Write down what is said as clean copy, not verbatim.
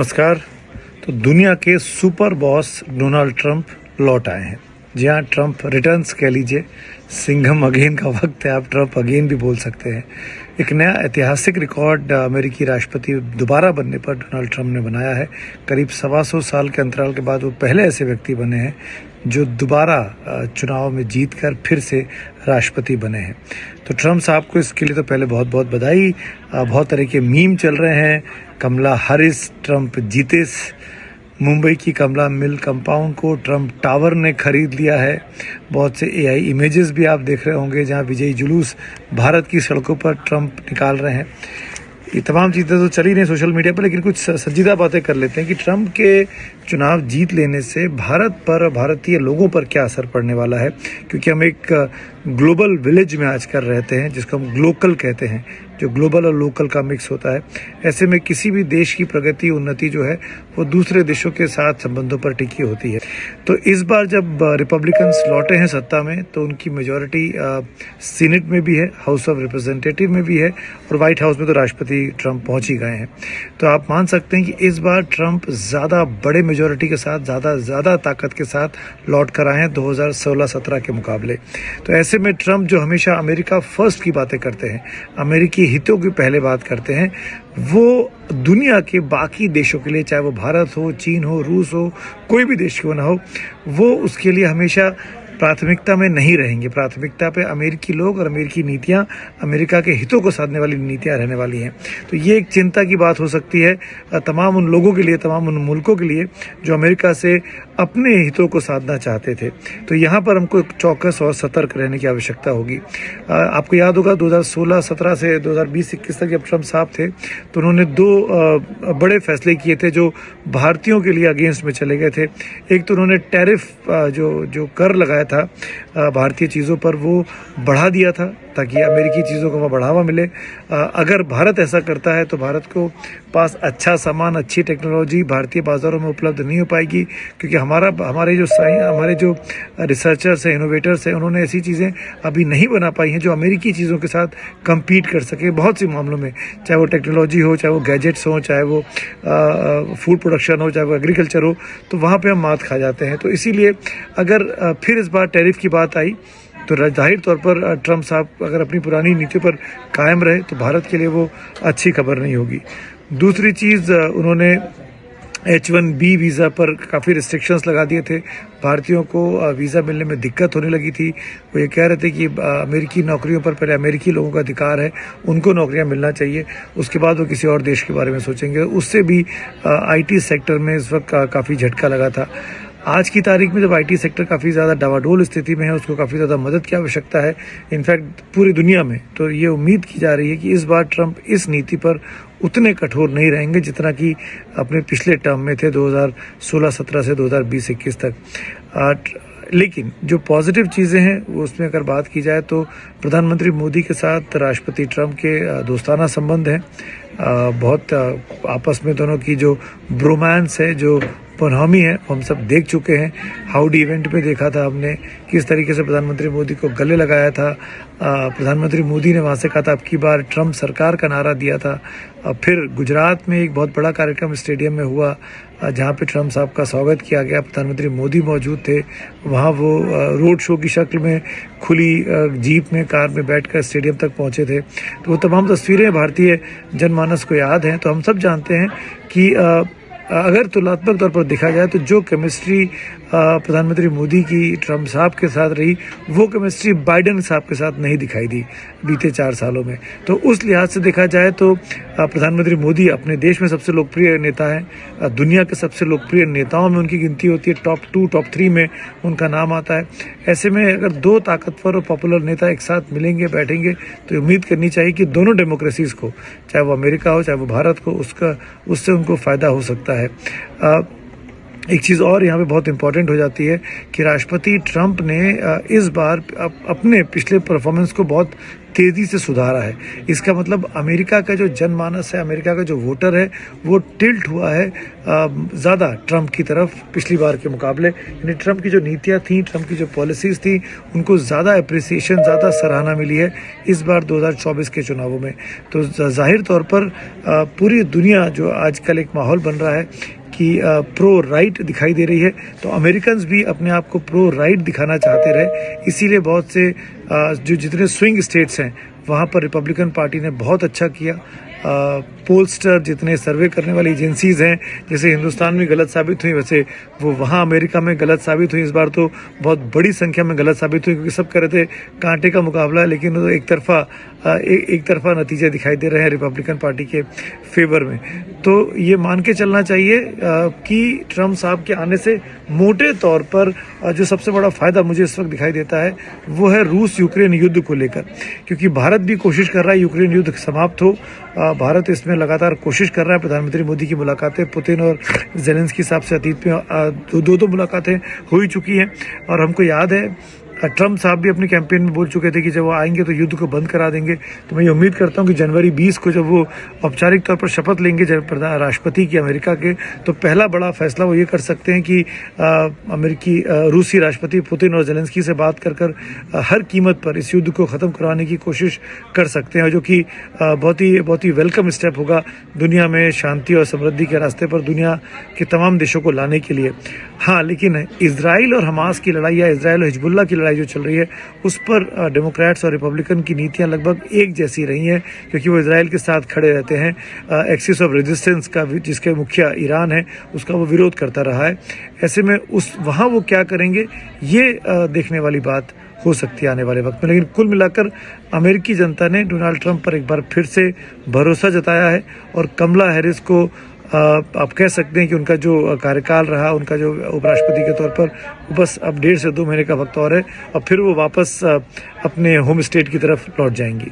नमस्कार। तो दुनिया के सुपर बॉस डोनाल्ड ट्रंप लौट आए हैं। जी हाँ, ट्रंप रिटर्न्स कह लीजिए, सिंघम अगेन का वक्त है, आप ट्रंप अगेन भी बोल सकते हैं। एक नया ऐतिहासिक रिकॉर्ड अमेरिकी राष्ट्रपति दोबारा बनने पर डोनाल्ड ट्रंप ने बनाया है। करीब 125 साल के अंतराल के बाद वो पहले ऐसे व्यक्ति बने हैं जो दोबारा चुनाव में जीतकर फिर से राष्ट्रपति बने हैं। तो ट्रंप साहब को इसके लिए तो पहले बहुत बहुत बधाई। बहुत तरह के मीम चल रहे हैं, कमला हैरिस ट्रंप जीतेस, मुंबई की कमला मिल कंपाउंड को ट्रंप टावर ने खरीद लिया है। बहुत से एआई इमेजेस भी आप देख रहे होंगे जहां विजयी जुलूस भारत की सड़कों पर ट्रंप निकाल रहे हैं। ये तमाम चीज़ें तो चल ही नहीं सोशल मीडिया पर, लेकिन कुछ संजीदा बातें कर लेते हैं कि ट्रंप के चुनाव जीत लेने से भारत पर, भारतीय लोगों पर क्या असर पड़ने वाला है। क्योंकि हम एक ग्लोबल विलेज में आजकल रहते हैं जिसको हम ग्लोकल कहते हैं, जो ग्लोबल और लोकल का मिक्स होता है। ऐसे में किसी भी देश की प्रगति, उन्नति जो है वो दूसरे देशों के साथ संबंधों पर टिकी होती है। तो इस बार जब रिपब्लिकन्स लौटे हैं सत्ता में तो उनकी मेजॉरिटी सीनेट में भी है, हाउस ऑफ रिप्रेजेंटेटिव में भी है, और व्हाइट हाउस में तो राष्ट्रपति ट्रंप पहुंच ही गए हैं। तो आप मान सकते हैं कि इस बार ट्रंप ज़्यादा बड़े मेजॉरिटी के साथ, ज़्यादा ताकत के साथ लौट कर आए हैं 2016-17 के मुकाबले। तो ऐसे में ट्रंप जो हमेशा अमेरिका फर्स्ट की बातें करते हैं, अमेरिकी हितों की पहले बात करते हैं, वो दुनिया के बाकी देशों के लिए, चाहे वो भारत हो, चीन हो, रूस हो, कोई भी देश क्यों ना हो, वो उसके लिए हमेशा प्राथमिकता में नहीं रहेंगे। प्राथमिकता पे अमेरिकी लोग और अमेरिकी नीतियां, अमेरिका के हितों को साधने वाली नीतियां रहने वाली हैं। तो ये एक चिंता की बात हो सकती है तमाम उन लोगों के लिए, तमाम उन मुल्कों के लिए जो अमेरिका से अपने हितों को साधना चाहते थे। तो यहाँ पर हमको चौकस और सतर्क रहने की आवश्यकता होगी। आपको याद होगा 2016-17 से 2020-21 तक जब ट्रंप साहब थे तो उन्होंने दो बड़े फैसले किए थे जो भारतीयों के लिए अगेंस्ट में चले गए थे। एक तो उन्होंने टैरिफ जो कर लगाया था भारतीय चीज़ों पर, वो बढ़ा दिया था ताकि अमेरिकी चीज़ों को वहाँ बढ़ावा मिले। अगर भारत ऐसा करता है तो भारत को पास अच्छा सामान, अच्छी टेक्नोलॉजी भारतीय बाज़ारों में उपलब्ध नहीं हो पाएगी, क्योंकि हमारे जो रिसर्चर्स हैं, इनोवेटर्स हैं, उन्होंने ऐसी चीज़ें अभी नहीं बना पाई हैं जो अमेरिकी चीज़ों के साथ कम्पीट कर सके बहुत सी मामलों में, चाहे वो टेक्नोलॉजी हो, चाहे वो गैजेट्स हो, चाहे वो फूड प्रोडक्शन हो, चाहे वो एग्रीकल्चर हो। तो वहाँ पर हम मात खा जाते हैं। तो इसीलिए अगर फिर इस बार टैरिफ की बात आई तो जाहिर तौर पर ट्रंप साहब अगर अपनी पुरानी नीतियों पर कायम रहे तो भारत के लिए वो अच्छी खबर नहीं होगी। दूसरी चीज़, उन्होंने H1B वीज़ा पर काफ़ी रिस्ट्रिक्शंस लगा दिए थे। भारतीयों को वीज़ा मिलने में दिक्कत होने लगी थी। वो ये कह रहे थे कि अमेरिकी नौकरियों पर पहले अमेरिकी लोगों का अधिकार है, उनको नौकरियां मिलना चाहिए, उसके बाद वो किसी और देश के बारे में सोचेंगे। उससे भी IT सेक्टर में इस वक्त काफ़ी झटका लगा था। आज की तारीख में जब IT सेक्टर काफ़ी ज़्यादा डावाडोल स्थिति में है, उसको काफ़ी ज़्यादा मदद की आवश्यकता है इनफैक्ट पूरी दुनिया में, तो ये उम्मीद की जा रही है कि इस बार ट्रंप इस नीति पर उतने कठोर नहीं रहेंगे जितना कि अपने पिछले टर्म में थे 2016-17 से 2020-21 तक। लेकिन जो पॉजिटिव चीज़ें हैं वो उसमें अगर बात की जाए तो प्रधानमंत्री मोदी के साथ राष्ट्रपति ट्रंप के दोस्ताना संबंध हैं। बहुत आपस में दोनों की जो ब्रोमांस है, जो पनौमी है, हम सब देख चुके हैं। हाउडी इवेंट में देखा था हमने किस तरीके से प्रधानमंत्री मोदी को गले लगाया था। प्रधानमंत्री मोदी ने वहाँ से कहा था अब की बार ट्रंप सरकार का नारा दिया था। फिर गुजरात में एक बहुत बड़ा कार्यक्रम स्टेडियम में हुआ जहाँ पे ट्रंप साहब का स्वागत किया गया। प्रधानमंत्री मोदी मौजूद थे वहाँ, वो रोड शो की शक्ल में खुली जीप में, कार में बैठकर स्टेडियम तक पहुँचे थे। तो वो तमाम तस्वीरें भारतीय जनमानस को याद हैं। तो हम सब जानते हैं कि अगर तुलनात्मक तौर पर देखा जाए तो जो केमिस्ट्री प्रधानमंत्री मोदी की ट्रंप साहब के साथ रही, वो केमिस्ट्री बाइडेन साहब के साथ नहीं दिखाई दी बीते 4 सालों में। तो उस लिहाज से देखा जाए तो प्रधानमंत्री मोदी अपने देश में सबसे लोकप्रिय नेता हैं, दुनिया के सबसे लोकप्रिय नेताओं में उनकी गिनती होती है, टॉप 2, टॉप 3 में उनका नाम आता है। ऐसे में अगर दो ताकतवर और पॉपुलर नेता एक साथ मिलेंगे, बैठेंगे, तो उम्मीद करनी चाहिए कि दोनों डेमोक्रेसीज़ को, चाहे वो अमेरिका हो चाहे वो भारत को, उससे उनको फ़ायदा हो सकता है। एक चीज़ और यहाँ पे बहुत इंपॉर्टेंट हो जाती है कि राष्ट्रपति ट्रंप ने इस बार अपने पिछले परफॉर्मेंस को बहुत तेज़ी से सुधारा है। इसका मतलब अमेरिका का जो जनमानस है, अमेरिका का जो वोटर है, वो टिल्ट हुआ है ज़्यादा ट्रंप की तरफ पिछली बार के मुकाबले। यानी ट्रंप की जो नीतियाँ थी, ट्रंप की जो पॉलिसीज़ थी, उनको ज़्यादा अप्रिसिएशन, ज़्यादा सराहना मिली है इस बार 2024 के चुनावों में। तो जाहिर तौर पर पूरी दुनिया जो आजकल एक माहौल बन रहा है कि प्रो राइट दिखाई दे रही है, तो अमेरिकन्स भी अपने आप को प्रो राइट दिखाना चाहते रहे। इसीलिए बहुत से जो जितने स्विंग स्टेट्स हैं वहाँ पर रिपब्लिकन पार्टी ने बहुत अच्छा किया। पोलस्टर, जितने सर्वे करने वाली एजेंसीज़ हैं, जैसे हिंदुस्तान में गलत साबित हुई, वैसे वो वहाँ अमेरिका में गलत साबित हुई। इस बार तो बहुत बड़ी संख्या में गलत साबित हुई, क्योंकि सब कह रहे थे कांटे का मुकाबला है, लेकिन वो एक तरफा नतीजे दिखाई दे रहे हैं रिपब्लिकन पार्टी के फेवर में। तो ये मान के चलना चाहिए कि ट्रंप साहब के आने से मोटे तौर पर जो सबसे बड़ा फ़ायदा मुझे इस वक्त दिखाई देता है वो है रूस यूक्रेन युद्ध को लेकर, क्योंकि भारत भी कोशिश कर रहा है यूक्रेन युद्ध समाप्त हो। भारत इसमें लगातार कोशिश कर रहा है। प्रधानमंत्री मोदी की मुलाकातें पुतिन और जेलेंस्की साहब से अतीत में दो मुलाकातें हो ही चुकी हैं, और हमको याद है ट्रंप साहब भी अपने कैंपेन में बोल चुके थे कि जब वो आएंगे तो युद्ध को बंद करा देंगे। तो मैं ये उम्मीद करता हूँ कि जनवरी 20 को जब वो औपचारिक तौर पर शपथ लेंगे राष्ट्रपति की अमेरिका के, तो पहला बड़ा फैसला वो ये कर सकते हैं कि रूसी राष्ट्रपति पुतिन और जेलेंस्की से बात कर हर कीमत पर इस युद्ध को ख़त्म करवाने की कोशिश कर सकते हैं, जो कि बहुत ही वेलकम स्टेप होगा दुनिया में शांति और समृद्धि के रास्ते पर दुनिया के तमाम देशों को लाने के लिए। हाँ, लेकिन इजराइल और हमास की लड़ाई या इजराइल और हिजबुल्लाह की लड़ाई जो चल रही है, उस पर डेमोक्रेट्स और रिपब्लिकन की नीतियां लगभग एक जैसी रही हैं, क्योंकि वो इजराइल के साथ खड़े रहते हैं। एक्सिस ऑफ रेजिस्टेंस का, जिसके मुखिया ईरान है, उसका वो विरोध करता रहा है। ऐसे में वहाँ वो क्या करेंगे, ये देखने वाली बात हो सकती है आने वाले वक्त में। लेकिन कुल मिलाकर अमेरिकी जनता ने डोनाल्ड ट्रंप पर एक बार फिर से भरोसा जताया है, और कमला हैरिस को आप कह सकते हैं कि उनका जो कार्यकाल रहा, उनका जो उपराष्ट्रपति के तौर पर, बस अब 1.5 से 2 महीने का वक्त और है, और फिर वो वापस अपने होम स्टेट की तरफ लौट जाएंगी।